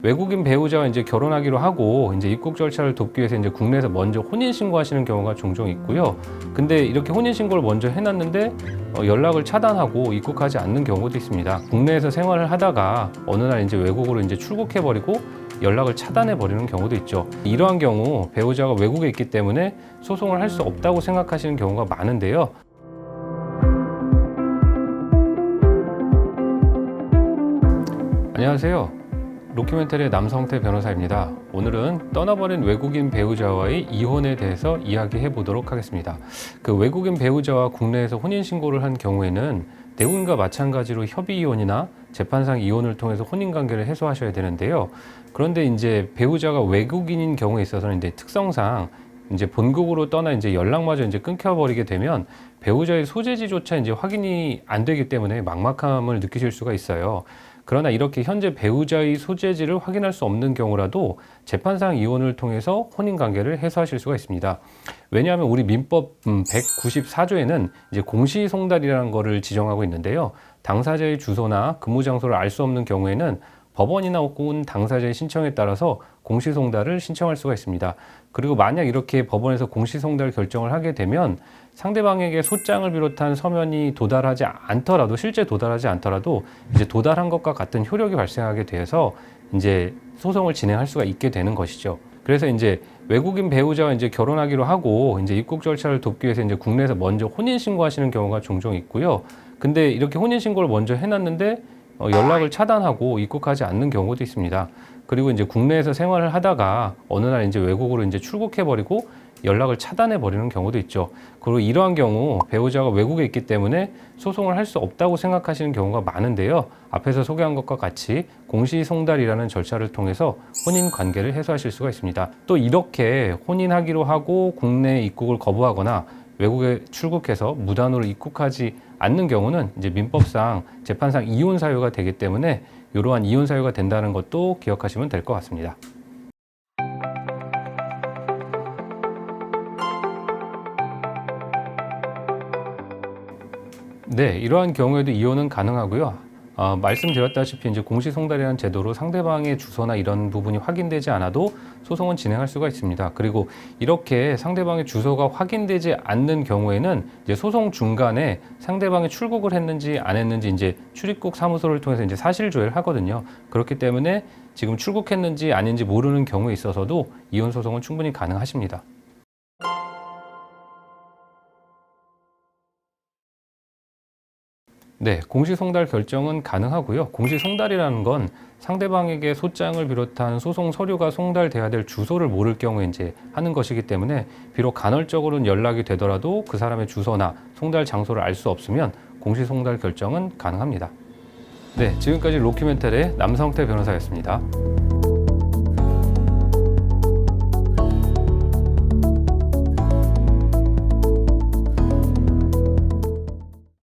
외국인 배우자와 이제 결혼하기로 하고 이제 입국 절차를 돕기 위해서 이제 국내에서 먼저 혼인 신고하시는 경우가 종종 있고요. 근데 이렇게 혼인 신고를 먼저 해놨는데 연락을 차단하고 입국하지 않는 경우도 있습니다. 국내에서 생활을 하다가 어느 날 이제 외국으로 이제 출국해 버리고 연락을 차단해 버리는 경우도 있죠. 이러한 경우 배우자가 외국에 있기 때문에 소송을 할 수 없다고 생각하시는 경우가 많은데요. 안녕하세요. 로큐멘터리의 남성태 변호사입니다. 오늘은 떠나버린 외국인 배우자와의 이혼에 대해서 이야기해 보도록 하겠습니다. 그 외국인 배우자와 국내에서 혼인신고를 한 경우에는 내국인과 마찬가지로 협의이혼이나 재판상 이혼을 통해서 혼인관계를 해소하셔야 되는데요. 그런데 이제 배우자가 외국인인 경우에 있어서는 이제 특성상 이제 본국으로 떠나 이제 연락마저 이제 끊겨버리게 되면 배우자의 소재지조차 이제 확인이 안 되기 때문에 막막함을 느끼실 수가 있어요. 그러나 이렇게 현재 배우자의 소재지를 확인할 수 없는 경우라도 재판상 이혼을 통해서 혼인관계를 해소하실 수가 있습니다. 왜냐하면 우리 민법 194조에는 이제 공시송달이라는 것을 지정하고 있는데요. 당사자의 주소나 근무 장소를 알 수 없는 경우에는 법원이나 혹은 당사자의 신청에 따라서 공시송달을 신청할 수가 있습니다. 그리고 만약 이렇게 법원에서 공시송달 결정을 하게 되면 상대방에게 소장을 비롯한 서면이 도달하지 않더라도, 실제 도달하지 않더라도 이제 도달한 것과 같은 효력이 발생하게 돼서 이제 소송을 진행할 수가 있게 되는 것이죠. 그래서 이제 외국인 배우자와 이제 결혼하기로 하고 이제 입국 절차를 돕기 위해서 이제 국내에서 먼저 혼인 신고하시는 경우가 종종 있고요. 근데 이렇게 혼인 신고를 먼저 해놨는데 연락을 차단하고 입국하지 않는 경우도 있습니다. 그리고 이제 국내에서 생활을 하다가 어느 날 이제 외국으로 이제 출국해 버리고 연락을 차단해 버리는 경우도 있죠. 그리고 이러한 경우 배우자가 외국에 있기 때문에 소송을 할 수 없다고 생각하시는 경우가 많은데요. 앞에서 소개한 것과 같이 공시송달이라는 절차를 통해서 혼인 관계를 해소하실 수가 있습니다. 또 이렇게 혼인하기로 하고 국내 입국을 거부하거나 외국에 출국해서 무단으로 입국하지 않는 경우는 이제 민법상 재판상 이혼 사유가 되기 때문에 이러한 이혼 사유가 된다는 것도 기억하시면 될 것 같습니다. 네, 이러한 경우에도 이혼은 가능하고요. 말씀드렸다시피 이제 공시송달이라는 제도로 상대방의 주소나 이런 부분이 확인되지 않아도 소송은 진행할 수가 있습니다. 그리고 이렇게 상대방의 주소가 확인되지 않는 경우에는 이제 소송 중간에 상대방이 출국을 했는지 안 했는지 이제 출입국 사무소를 통해서 이제 사실 조회를 하거든요. 그렇기 때문에 지금 출국했는지 아닌지 모르는 경우에 있어서도 이혼 소송은 충분히 가능하십니다. 네, 공시송달 결정은 가능하고요. 공시송달이라는 건 상대방에게 소장을 비롯한 소송 서류가 송달돼야 될 주소를 모를 경우에 이제 하는 것이기 때문에 비록 간헐적으로는 연락이 되더라도 그 사람의 주소나 송달 장소를 알 수 없으면 공시송달 결정은 가능합니다. 네, 지금까지 로큐멘터리의 남성태 변호사였습니다.